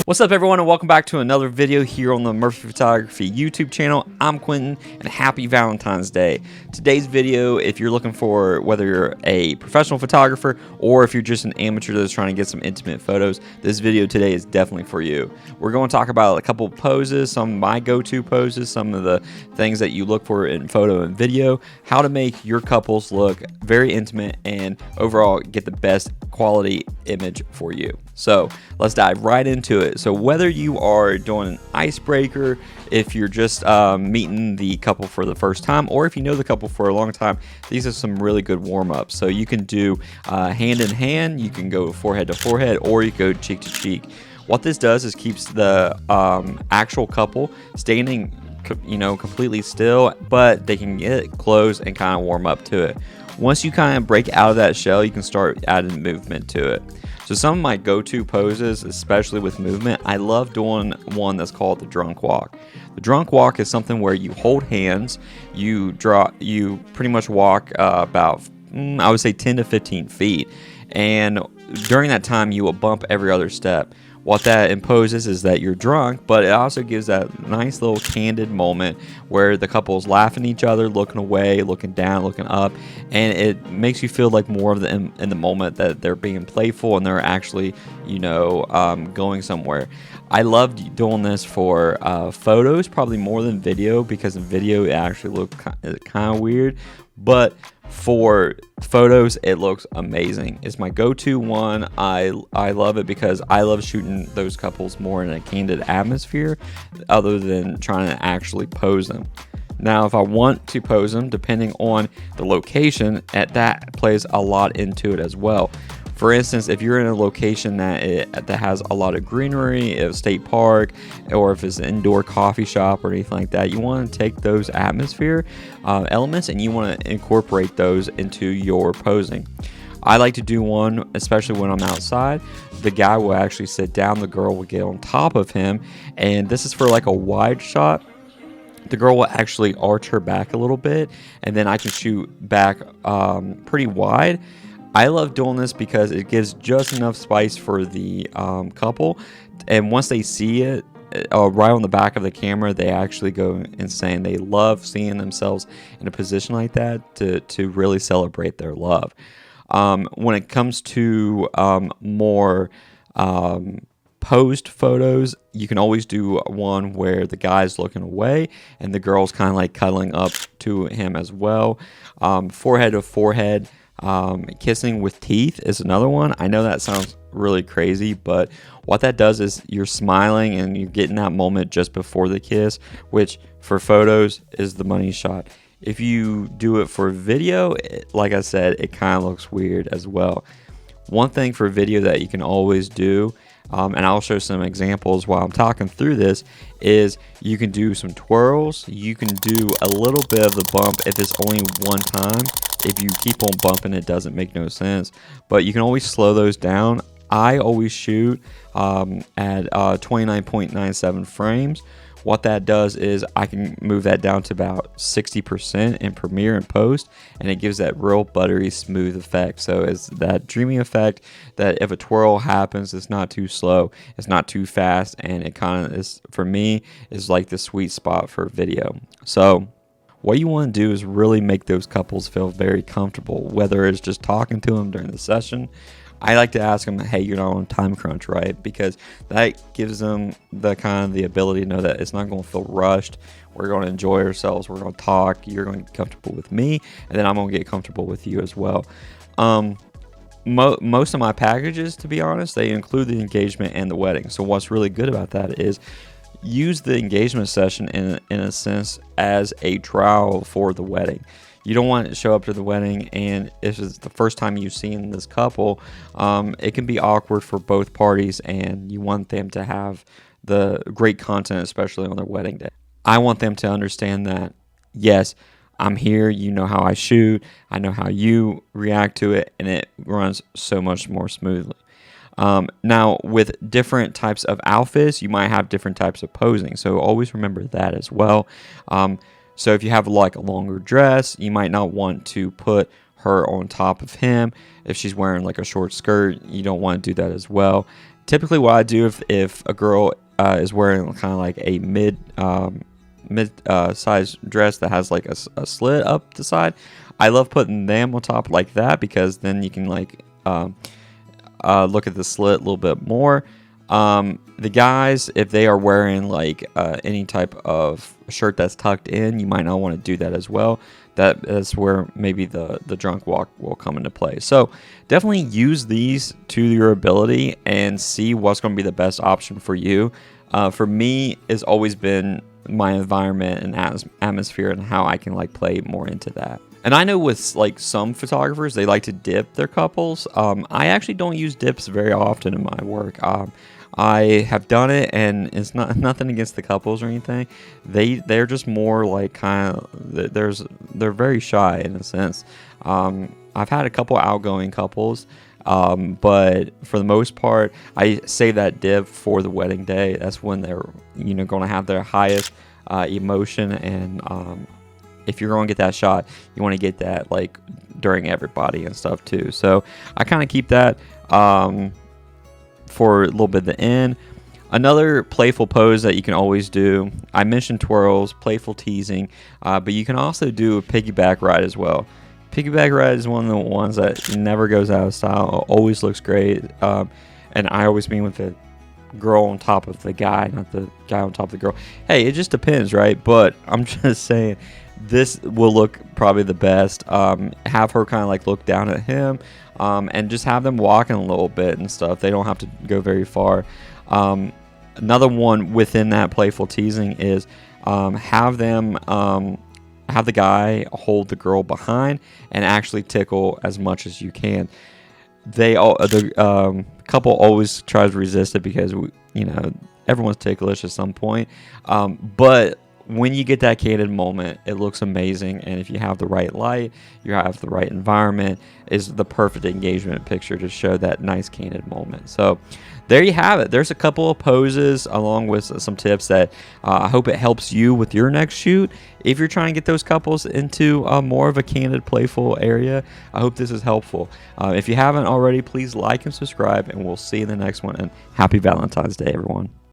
What's up, everyone, and welcome back to another video here on the Murphy Photography YouTube channel. I'm Quentin, and happy Valentine's Day. Today's video, if you're looking for whether you're a professional photographer or if you're just an amateur that's trying to get some intimate photos, this video today is definitely for you. We're going to talk about a couple of poses, some of my go-to poses, some of the things that you look for in photo and video, how to make your couples look very intimate and overall get the best quality image for you. So let's dive right into it. So whether you are doing an icebreaker, if you're just meeting the couple for the first time, or if you know the couple for a long time, these are some really good warm-ups. So you can do hand in hand, you can go forehead to forehead, or you go cheek to cheek. What this does is keeps the actual couple standing completely still, but they can get close and kind of warm up to it. Once you kind of break out of that shell, you can start adding movement to it. So some of my go-to poses, especially with movement, I love doing one that's called the drunk walk. The drunk walk is something where you hold hands, you pretty much walk about, I would say 10 to 15 feet. And during that time, you will bump every other step. What that imposes is that you're drunk, but it also gives that nice little candid moment where the couple's laughing at each other, looking away, looking down, looking up, and it makes you feel like more of in the moment that they're being playful and they're actually, going somewhere. I love doing this for photos, probably more than video, because in video it actually looks kind of weird, but for photos it looks amazing. It's my go-to one. I love it because I love shooting those couples more in a candid atmosphere other than trying to actually pose them. Now, if I want to pose them, depending on the location, that plays a lot into it as well. For instance, if you're in a location that has a lot of greenery, a state park, or if it's an indoor coffee shop or anything like that, you want to take those atmosphere elements and you want to incorporate those into your posing. I like to do one, especially when I'm outside. The guy will actually sit down, the girl will get on top of him, and this is for like a wide shot. The girl will actually arch her back a little bit, and then I can shoot back pretty wide. I love doing this because it gives just enough spice for the couple, and once they see it right on the back of the camera, they actually go insane. They love seeing themselves in a position like that to really celebrate their love. When it comes to more posed photos, you can always do one where the guy's looking away and the girl's kind of like cuddling up to him as well. Forehead to forehead. Kissing with teeth is another one. I know that sounds really crazy, but what that does is you're smiling and you're getting that moment just before the kiss, which for photos is the money shot. If you do it for video, like I said, it kind of looks weird as well. One thing for video that you can always do, and I'll show some examples while I'm talking through this, is you can do some twirls. You can do a little bit of the bump if it's only one time. If you keep on bumping, it doesn't make no sense, but you can always slow those down. I always shoot at 29.97 frames. What that does is I can move that down to about 60% in Premiere and Post, and it gives that real buttery smooth effect. So it's that dreamy effect that if a twirl happens, it's not too slow, it's not too fast, and it kind of is, for me, is like the sweet spot for video. So what you want to do is really make those couples feel very comfortable, whether it's just talking to them during the session. I like to ask them, hey, you're not on time crunch, right? Because that gives them the ability to know that it's not going to feel rushed. We're going to enjoy ourselves. We're going to talk. You're going to get comfortable with me, and then I'm going to get comfortable with you as well. Most of my packages, to be honest, they include the engagement and the wedding. So what's really good about that is use the engagement session in a sense as a trial for the wedding. You don't want to show up to the wedding and if it's the first time you've seen this couple, it can be awkward for both parties, and you want them to have the great content, especially on their wedding day. I want them to understand that, yes, I'm here, you know how I shoot, I know how you react to it, and it runs so much more smoothly. Now, with different types of outfits, you might have different types of posing, so always remember that as well. So if you have like a longer dress, you might not want to put her on top of him. If she's wearing like a short skirt, you don't want to do that as well. Typically what I do if a girl is wearing kind of like a mid size dress that has like a slit up the side, I love putting them on top like that, because then you can like look at the slit a little bit more. The guys, if they are wearing like any type of shirt that's tucked in, you might not want to do that as well. That's where maybe the drunk walk will come into play. So definitely use these to your ability and see what's going to be the best option for you. For me, it's always been my environment and atmosphere and how I can like play more into that. And I know with like some photographers, they like to dip their couples. I actually don't use dips very often in my work. I have done it, and it's nothing against the couples or anything. They're just more like they're very shy in a sense. I've had a couple outgoing couples, but for the most part, I save that dip for the wedding day. That's when they're going to have their highest emotion, and if you're going to get that shot, you want to get that like during everybody and stuff too. So I kind of keep that for a little bit at the end. Another playful pose that you can always do, I mentioned twirls, playful teasing, but you can also do a piggyback ride as well. Piggyback ride is one of the ones that never goes out of style, always looks great, and I always mean with the girl on top of the guy, not the guy on top of the girl. Hey, it just depends, right? But I'm just saying, this will look probably the best. Have her kind of like look down at him, and just have them walking a little bit and stuff. They don't have to go very far. Another one within that playful teasing is have the guy hold the girl behind and actually tickle as much as you can. The couple always tries to resist it because everyone's ticklish at some point, but when you get that candid moment, it looks amazing. And if you have the right light, you have the right environment, is the perfect engagement picture to show that nice candid moment. So there you have it. There's a couple of poses along with some tips that I hope it helps you with your next shoot. If you're trying to get those couples into more of a candid, playful area, I hope this is helpful. If you haven't already, please like and subscribe, and we'll see you in the next one. And happy Valentine's Day, everyone.